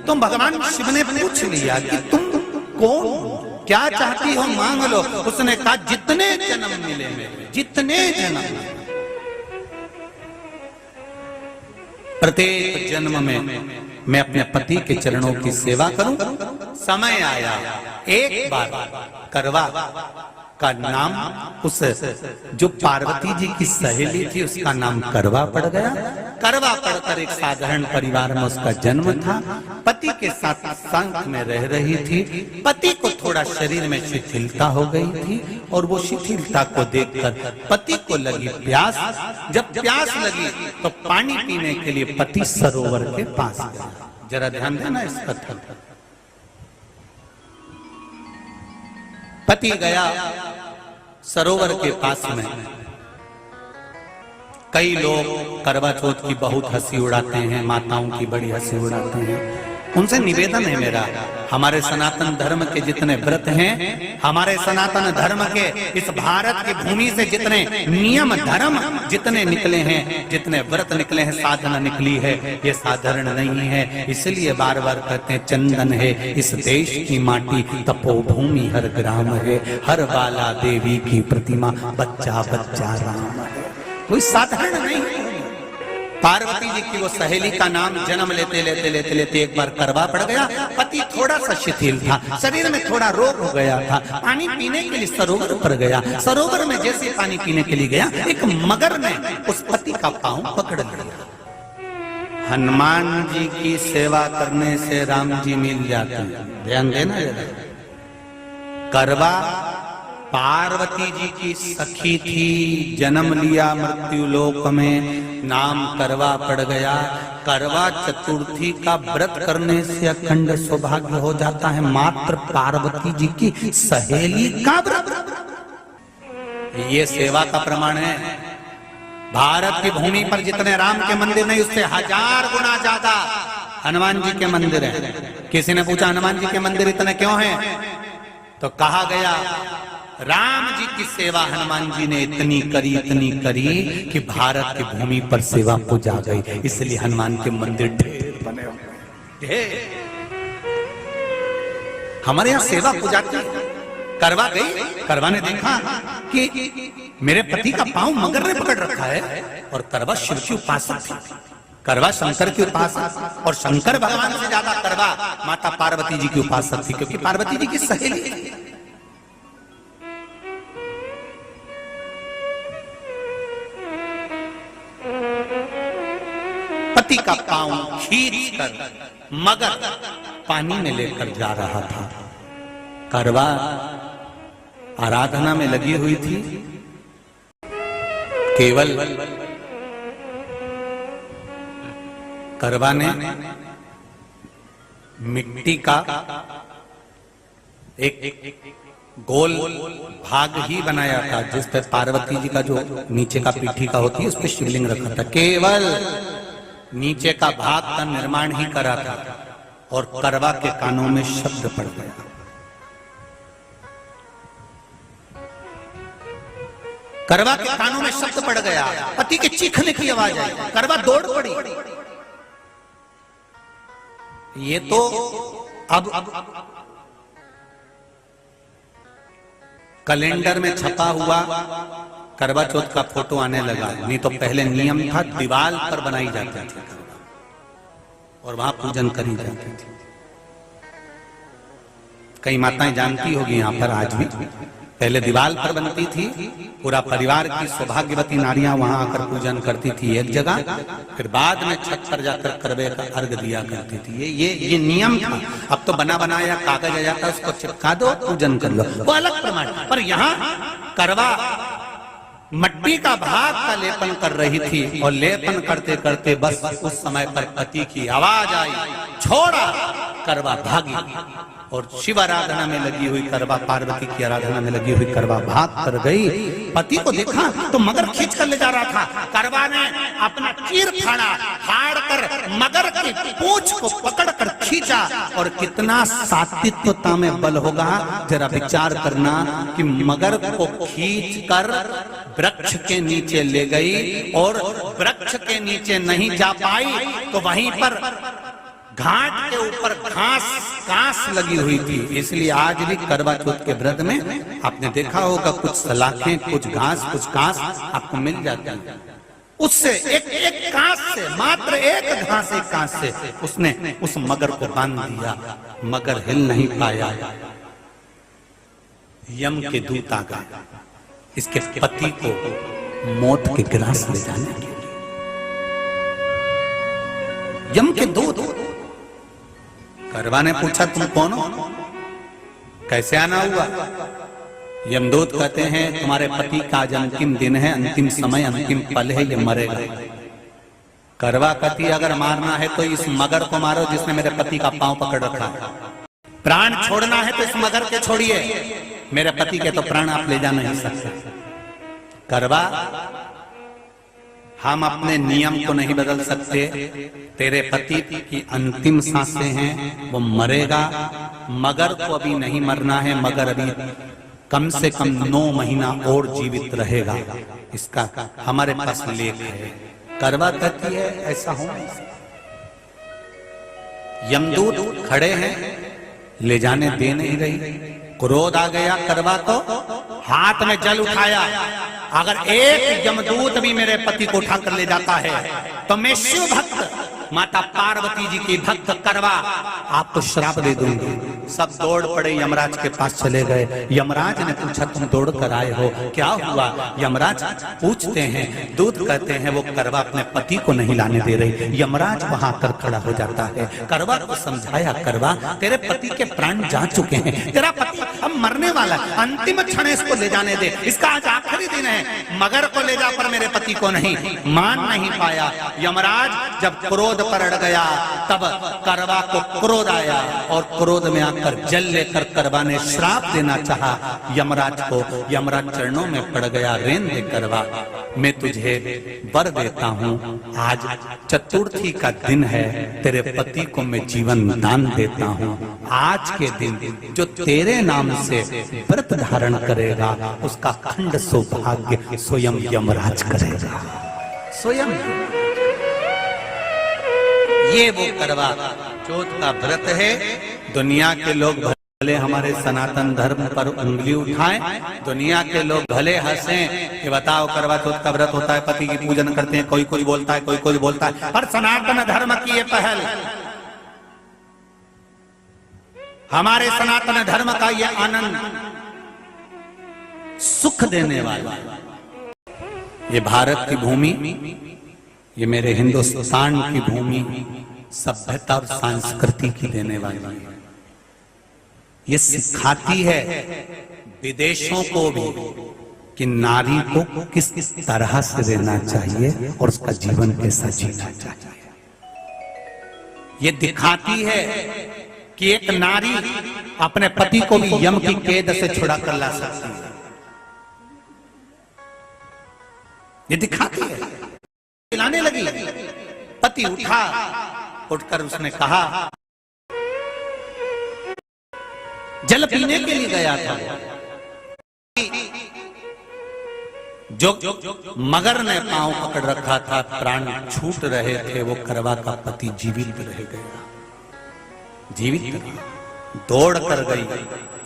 तो भगवान शिव ने पूछ लिया कि तुम कौन, क्या चाहती हो मांग लो। उसने कहा जितने जन्म मिले मेरे, जितने जन्म, प्रत्येक जन्म में मैं अपने पति के चरणों की सेवा करूं। समय आया, एक बार करवा का नाम, उस जो पार्वती जी की सहेली थी उसका नाम करवा पड़ गया। करवा पड़कर एक साधारण परिवार में उसका जन्म था। पति के साथ संग में रह रही थी। पति को थोड़ा शरीर में शिथिलता हो गई थी और वो शिथिलता को देखकर पति को लगी प्यास। जब प्यास लगी तो पानी पीने के लिए पति सरोवर के पास गया। जरा ध्यान देना इस कथा पर। पति गया सरोवर के पास में। कई लोग करवा चौथ की बहुत हंसी उड़ाते हैं, माताओं की बड़ी हंसी उड़ाते हैं। उनसे निवेदन है मेरा, हमारे सनातन धर्म के जितने व्रत हैं, हमारे सनातन धर्म के इस भारत की भूमि से जितने नियम धर्म जितने निकले हैं, जितने व्रत निकले हैं, साधना निकली है, ये साधारण नहीं है। इसलिए बार बार कहते हैं चंदन है इस देश की माटी, तपोभूमि हर ग्राम है, हर बाला देवी की प्रतिमा, बच्चा बच्चा राम है। कोई साधारण नहीं है। पार्वती जी की वो सहेली का नाम जन्म लेते लेते लेते लेते एक बार करवा पड़ गया। पति थोड़ा सा शिथिल था, शरीर में थोड़ा रोग हो गया था। पानी पीने के लिए सरोवर पर गया। सरोवर में जैसे पानी पीने के लिए गया, एक मगर ने उस पति का पांव पकड़ लिया। हनुमान जी की सेवा करने से राम जी मिल जाते हैं, ध्यान देना जरा। करवा पार्वती जी की सखी थी, जन्म लिया मृत्यु लोक में, नाम करवा पड़ गया। करवा चतुर्थी का व्रत करने से अखंड सौभाग्य हो जाता है। मात्र पार्वती जी की सहेली का व्रत, ये सेवा का प्रमाण है। भारत की भूमि पर जितने राम के मंदिर नहीं, उससे 1000 गुना ज्यादा हनुमान जी के मंदिर है। किसी ने पूछा हनुमान जी के मंदिर इतने क्यों हैं, तो कहा गया राम जी की सेवा हनुमान जी ने इतनी करी कि भारत की भूमि पर सेवा पूजा गई। इसलिए हनुमान के मंदिर ढेर बने हुए हैं। हमारे यहाँ सेवा पूजा की करवा गई। करवा ने देखा कि मेरे पति का पांव मगर ने पकड़ रखा है, और करवा शिव की उपासक थी। करवा शंकर की उपासक, और शंकर भगवान से ज्यादा करवा माता पार्वती जी की उपासक थी, क्योंकि पार्वती जी की सहेली थी। पति का पांव खींचकर मगर पानी में लेकर जा रहा था। करवा आराधना में लगी हुई थी। केवल करवा ने मिट्टी का एक गोल भाग ही बनाया था, जिस पर पार्वती जी का जो नीचे का पीठी का होती है, उस पर शिवलिंग रखा था। केवल नीचे का भाग का निर्माण ही करा था, और करवा के कानों में शब्द पड़ गया। करवा के कानों में शब्द पड़ गया, पति के चीखने की आवाज आई। करवा दौड़ पड़ी। ये तो अब कैलेंडर में छपा हुआ करवा चौथ का फोटो आने लगा, नहीं तो पहले नियम था दीवार पर बनाई जाती थी और वहां पूजन करी जाती थी। कई माताएं जानती होगी यहाँ पर आज भी, पहले दीवार पर बनती थी, पूरा परिवार की सौभाग्यवती नारियां वहां आकर पूजन करती थी एक जगह, फिर बाद में छत पर जाकर करवे का अर्घ दिया करती थी। ये नियम था। अब तो बना बनाया कागज आ जाता है, उसको चिपका दो, पूजन कर लो, वो अलग प्रमाण। पर यहाँ करवा मट्टी का भाग का लेपन कर रही थी, और लेपन करते करते बस उस समय पर पति की आवाज आई, छोड़ा। करवा भागी, और शिव आराधना में लगी हुई करवा, पार्वती की आराधना में लगी हुई करवा भाग कर गई। पति को देखा तो मगर खींच कर ले जा रहा था। करवा ने अपना चीर फाड़ कर मगर की पूंछ को पकड़कर खींचा, और कितना सात्विकता में बल होगा, जरा विचार करना कि मगर को खींचकर वृक्ष के नीचे ले गई, और वृक्ष के नीचे नहीं जा पाई तो वहीं पर घाट के ऊपर कांस लगी हुई थी, इसलिए आज भी करवा चौथ के व्रत में आपने देखा होगा कुछ सलाखें, कुछ घास, कुछ कांस आपको मिल जाती है। उससे एक कांस से, मात्र एक घास, एक कांस से उसने उस मगर को बांध दिया। मगर हिल नहीं पाया। यम के दूत आ गए इसके पति को मौत के ग्रास ले जाने के लिए। यम के दूत। करवा ने पूछा तुम कौन हो, कैसे आना हुआ? यमदूत कहते हैं तुम्हारे पति का आज अंतिम दिन है, अंतिम समय, अंतिम पल है, ये मरेगा। करवा कहती अगर मारना है तो इस मगर को मारो जिसने मेरे पति का पांव पकड़ रखा है। प्राण छोड़ना है तो इस मगर के छोड़िए, मेरे पति के तो प्राण आप ले जा नहीं सकते। करवा, हम अपने नियम को नहीं बदल सकते। तेरे पति की अंतिम सांसें हैं, वो मरेगा। मगर को अभी नहीं मरना है, मगर अभी कम से कम 9 महीना और जीवित रहेगा। इसका हमारे पास लेख है। करवा कहती है ऐसा हो। यमदूत खड़े हैं, ले जाने दे नहीं रही। क्रोध आ गया करवा को, हाथ में जल उठाया। अगर एक यमदूत भी मेरे पति को उठाकर ले जाता है तो मैं शिव भक्त माता पार्वती जी की भक्त करवा आपको श्राप दे दूंगी। सब दौड़ पड़े, यमराज के पास चले गए। यमराज ने पूछा तुम दौड़ कर आए हो, क्या हुआ? यमराज पूछते हैं, दूत कहते हैं वो करवा अपने पति को नहीं लाने दे रही। यमराज वहां कर खड़ा हो जाता है। करवा को समझाया, करवा तेरे पति के प्राण जा चुके हैं, तेरा पति अब मरने वाला है, अंतिम क्षण इसको ले जाने दे, इसका आज आखिरी दिन है। मगर को ले जा पर मेरे पति को नहीं। मान नहीं पाया। यमराज जब क्रोध पर अड़ गया तब करवा को क्रोध आया और क्रोध में आकर जल लेकर करवा ने श्राप देना चाहा यमराज को। यमराज चरणों में पड़ गया, रेन दे करवा, मैं तुझे वर देता हूँ, आज चतुर्थी का दिन है, तेरे पति को मैं जीवन दान देता हूँ। आज के दिन जो तेरे नाम से व्रत धारण करेगा उसका खंड सौभाग्य स्वयं यमराज करेगा। स्वयं ये वो करवा चौथ का व्रत है। दुनिया के लोग भले हमारे सनातन धर्म पर उंगली उठाएं, दुनिया के लोग भले हंसें कि बताओ करवा चौथ का व्रत होता है, पति की पूजन करते हैं, कोई कोई बोलता है, कोई कोई बोलता है, पर सनातन धर्म की ये पहल, हमारे सनातन धर्म का ये आनंद, सुख देने वाला, ये भारत की भूमि, ये मेरे हिंदुस्तान की भूमि सभ्यता और संस्कृति की देने वाली है। ये सिखाती है विदेशों को भी कि नारी को किस तरह से रहना चाहिए और उसका जीवन कैसा जीना चाहिए। ये दिखाती है कि एक नारी अपने पति को भी यम की कैद से छुड़ा कर ला सकती है। ये दिखाती है। पिलाने लगी, पति उठा, उठकर उसने कहा, जल पीने के लिए गया था। जो मगर ने पांव पकड़ रखा था, प्राण छूट रहे थे, वो करवा का पति जीवित रह गया। जीवित दौड़ कर गई,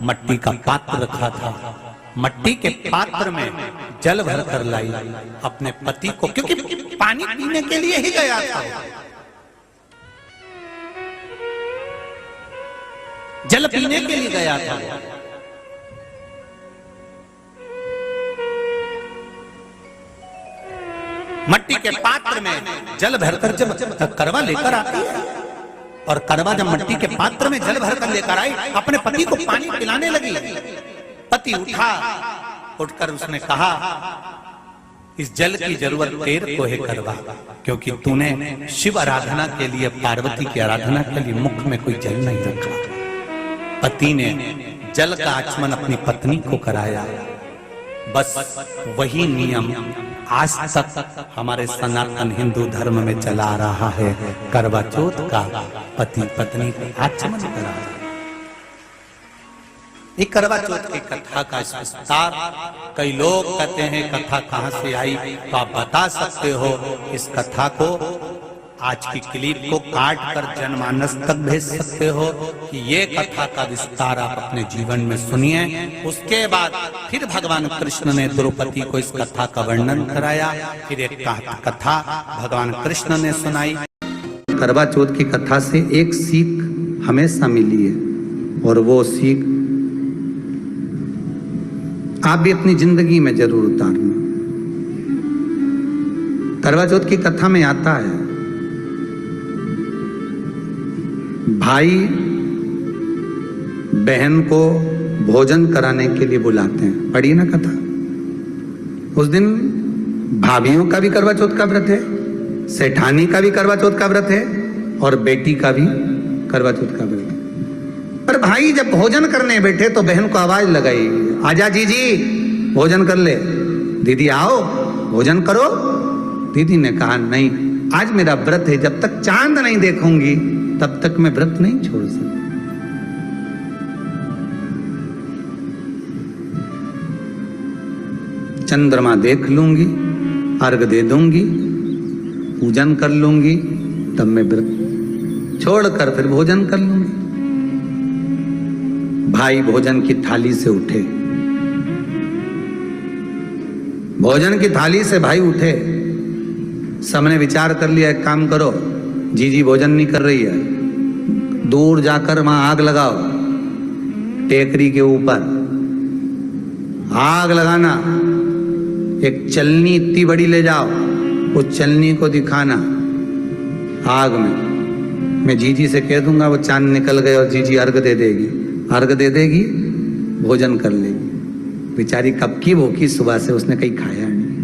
मट्टी का पात्र रखा था, मट्टी के पात्र में जल भर कर लाई अपने पति को, क्योंकि पानी पीने के लिए ही गया था। जल पीने के लिए गया था। मट्टी के पात्र में जल भरकर जब करवा लेकर आती है, और करवा जब मट्टी के पात्र में जल भरकर लेकर आई, अपने पति को पानी पिलाने लगी। पति उठा, उठकर उसने कहा, इस जल की जरूरत तेरे को है करवा, क्योंकि तूने शिव आराधना के लिए, पार्वती की आराधना के लिए मुख में कोई जल नहीं रखा। पति ने जल का आचमन अपनी पत्नी को कराया। बस वही नियम आज तक हमारे सनातन हिंदू धर्म में चला आ रहा है। करवा चौथ का पति पत्नी को आचमन कराया। ये करवा चौथ की कथा का विस्तार, कई लोग कहते हैं कथा कहां से आई, तो आप बता सकते हो इस कथा को आज की क्लिप को काट कर जनमानस तक भेज सकते हो कि ये कथा का विस्तार आप अपने जीवन में सुनिए। उसके बाद फिर भगवान कृष्ण ने द्रौपदी को इस कथा का वर्णन कराया, फिर एक कथा भगवान कृष्ण ने सुनाई। करवा चौथ की कथा से एक सीख हमेशा मिली है, और वो सीख आप भी अपनी जिंदगी में जरूर उतारना। करवा चौथ की कथा में आता है, भाई बहन को भोजन कराने के लिए बुलाते हैं। पढ़िए ना कथा। उस दिन भाभियों का भी करवा चौथ का व्रत है, सेठानी का भी करवा चौथ का व्रत है, और बेटी का भी करवा चौथ का व्रत है। पर भाई जब भोजन करने बैठे तो बहन को आवाज लगाई, आजा जीजी भोजन कर ले। दीदी आओ भोजन करो। दीदी ने कहा नहीं, आज मेरा व्रत है, जब तक चांद नहीं देखूंगी तब तक मैं व्रत नहीं छोड़ सकती। चंद्रमा देख लूंगी, अर्घ दे दूंगी, पूजन कर लूंगी, तब मैं व्रत छोड़कर फिर भोजन कर लूंगी। भाई भोजन की थाली से उठे, भोजन की थाली से भाई उठे। सबने विचार कर लिया, एक काम करो, जीजी भोजन नहीं कर रही है, दूर जाकर वहां आग लगाओ, टेकरी के ऊपर आग लगाना, एक चलनी इतनी बड़ी ले जाओ, उस चलनी को दिखाना आग में। मैं जीजी से कह दूंगा, वो चांद निकल गए और जीजी अर्घ दे देगी, अर्घ दे देगी, भोजन कर लेगी। बेचारी कब की भूखी, सुबह से उसने कहीं खाया नहीं।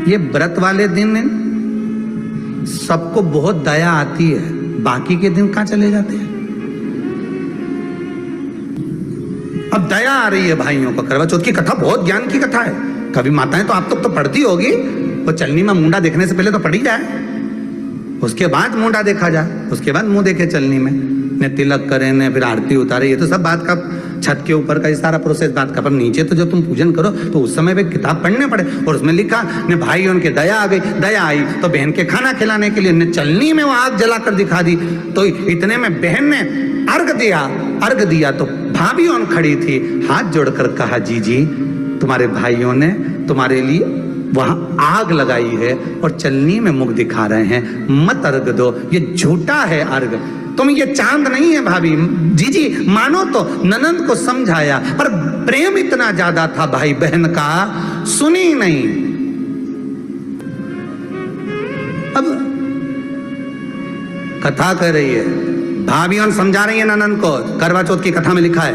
ये व्रत वाले दिन सबको बहुत दया आती है, बाकी के दिन कहां चले जाते हैं। अब दया आ रही है भाइयों को। करवा चौथ की कथा बहुत ज्ञान की कथा है। कभी माताएं तो आप तो पढ़ती होगी, वो चलनी में मुंडा देखने से पहले तो पढ़ी जाए, उसके बाद मुंडा देखा जाए, उसके बाद मुंह देखे चलनी में, ने तिलक करे, ने फिर आरती उतारे। ये तो सब बात का छत के ऊपर का ये सारा प्रोसेस बात का। पर नीचे तो जब तुम पूजन करो तो उस समय पे किताब पढ़ने पड़े, और उसमें लिखा ने भाई उनके दया आ गई, दया आई तो बहन के खाना खिलाने के लिए ने चलनी में वो आग जलाकर दिखा दी। तो इतने में बहन ने अर्घ दिया तो भाभी उन खड़ी थी, हाथ जोड़कर कहा, जीजी तुम्हारे भाइयों ने तुम्हारे लिए वहां आग लगाई है और चलनी में मुख दिखा रहे हैं, मत अर्घ दो, ये झूठा है अर्घ, तुम ये चांद नहीं है भाभी। जीजी मानो तो ननंद को समझाया, पर प्रेम इतना ज्यादा था भाई बहन का, सुनी नहीं। अब कथा कह रही है, भाभियों समझा रही है ननंद को। करवा चौथ की कथा में लिखा है,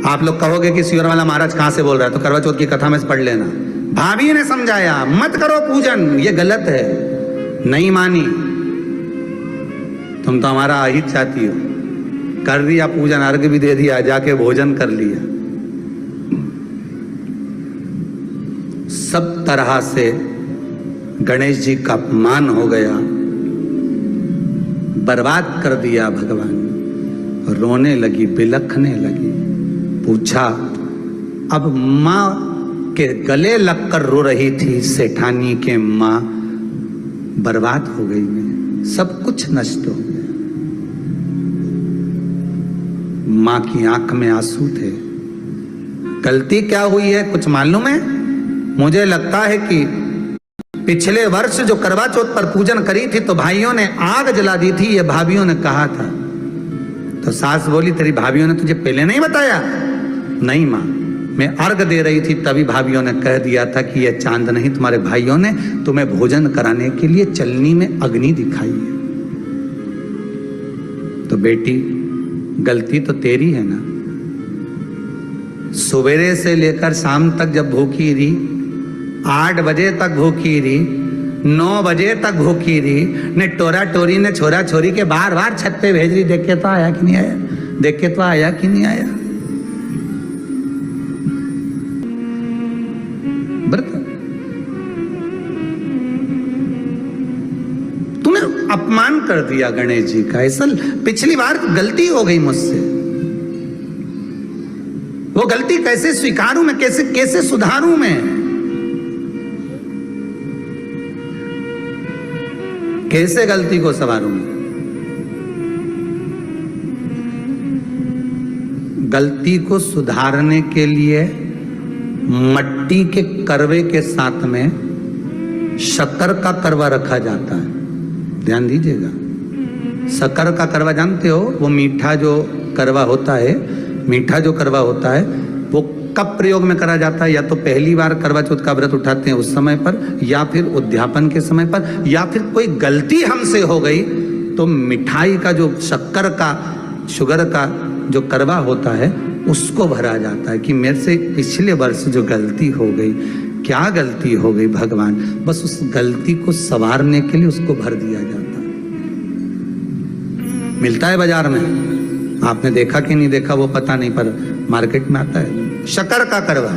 आप लोग कहोगे कि सियोर वाला महाराज कहां से बोल रहा है, तो करवा चौथ की कथा में से पढ़ लेना। भाभी ने समझाया, मत करो पूजन, ये गलत है। नहीं मानी, तुम तो हमारा अहित चाहती हो। कर दिया पूजन, अर्घ भी दे दिया, जाके भोजन कर लिया। सब तरह से गणेश जी का अपमान हो गया, बर्बाद कर दिया भगवान। रोने लगी, बिलखने लगी। पूछा, अब माँ के गले लगकर रो रही थी सेठानी के माँ, बर्बाद हो गई मैं, सब कुछ नष्ट हो गया। माँ की आंख में आंसू थे। गलती क्या हुई है कुछ मालूम है? मुझे लगता है कि पिछले वर्ष जो करवा चौथ पर पूजन करी थी तो भाइयों ने आग जला दी थी, ये भाभियों ने कहा था। तो सास बोली, तेरी भाभियों ने तुझे पहले नहीं बताया? नहीं माँ, मैं अर्घ दे रही थी तभी भाभियों ने कह दिया था कि यह चांद नहीं, तुम्हारे भाइयों ने तुम्हें भोजन कराने के लिए चलनी में अग्नि दिखाई है। तो बेटी गलती तो तेरी है ना। सवेरे से लेकर शाम तक जब भूखी रही, 8 बजे तक भूखी रही, 9 बजे तक भूखी रही, ने टोरा टोरी ने छोरा छोरी के बार बार छत पे भेज रही, देख के तो आया कि नहीं आया, देख के तो आया कि नहीं आया। तूने अपमान कर दिया गणेश जी का। ऐसा पिछली बार गलती हो गई मुझसे, वो गलती कैसे स्वीकारूं मैं, कैसे कैसे सुधारूं मैं। कैसे गलती को संवारूंगा? गलती को सुधारने के लिए मट्टी के करवे के साथ में शक्कर का करवा रखा जाता है। ध्यान दीजिएगा, शक्कर का करवा जानते हो, वो मीठा जो करवा होता है, मीठा जो करवा होता है वो कब प्रयोग में करा जाता है? या तो पहली बार करवा चौथ का व्रत उठाते हैं उस समय पर, या फिर उद्यापन के समय पर, या फिर कोई गलती हमसे हो गई तो मिठाई का जो शक्कर का, शुगर का जो करवा होता है उसको भरा जाता है कि मेरे से पिछले वर्ष जो गलती हो गई, क्या गलती हो गई भगवान, बस उस गलती को संवारने के लिए उसको भर दिया जाता है। मिलता है बाजार में, आपने देखा कि नहीं देखा वो पता नहीं, पर मार्केट में आता है शक्कर का करवा,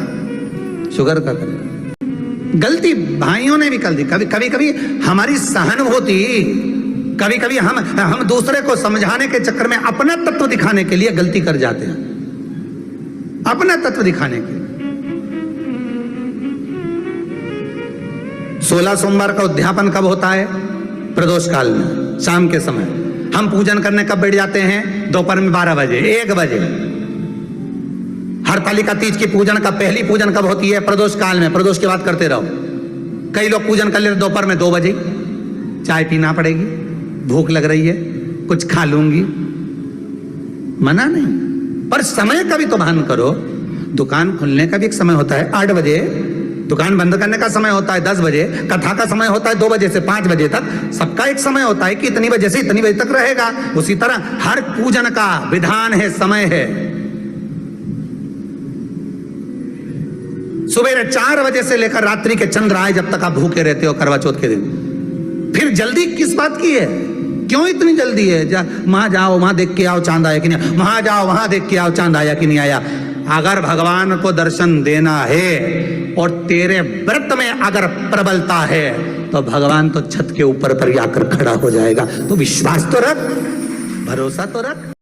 शुगर का करवा। गलती भाइयों ने भी कर दी। कभी कभी हमारी सहानुभूति, कभी कभी हम दूसरे को समझाने के चक्कर में अपना तत्व दिखाने के लिए गलती कर जाते हैं, अपना तत्व दिखाने के। 16 सोमवार का उद्यापन कब होता है? प्रदोष काल में, शाम के समय। हम पूजन करने कब बैठ जाते हैं? दोपहर में 12 बजे, 1 बजे। हरतालिका तीज की पूजन का पहली पूजन कब होती है? प्रदोष काल में। प्रदोष की बात करते रहो। कई लोग पूजन कर लेते दोपहर में 2 बजे। चाय पीना पड़ेगी, भूख लग रही है, कुछ खा लूंगी, मना नहीं, पर समय का भी तो भान करो। दुकान खुलने का भी एक समय होता है 8 बजे, दुकान बंद करने का समय होता है 10 बजे, कथा का समय होता है 2 बजे से 5 बजे तक। सबका एक समय होता है कि इतनी बजे से इतनी बजे तक रहेगा। उसी तरह हर पूजन का विधान है, समय है। सुबह 4 बजे से लेकर रात्रि के चंद्र आए जब तक आप भूखे रहते हो करवा चौथ के दिन। फिर जल्दी किस बात की है? क्यों इतनी जल्दी है? वहां जाओ, वहां देख के आओ चांद आया कि नहीं, वहां जाओ, वहां देख के आओ चांद आया कि नहीं आया। अगर भगवान को दर्शन देना है और तेरे व्रत में अगर प्रबलता है तो भगवान तो छत के ऊपर पर आकर खड़ा हो जाएगा। तो विश्वास तो रख, भरोसा तो रख।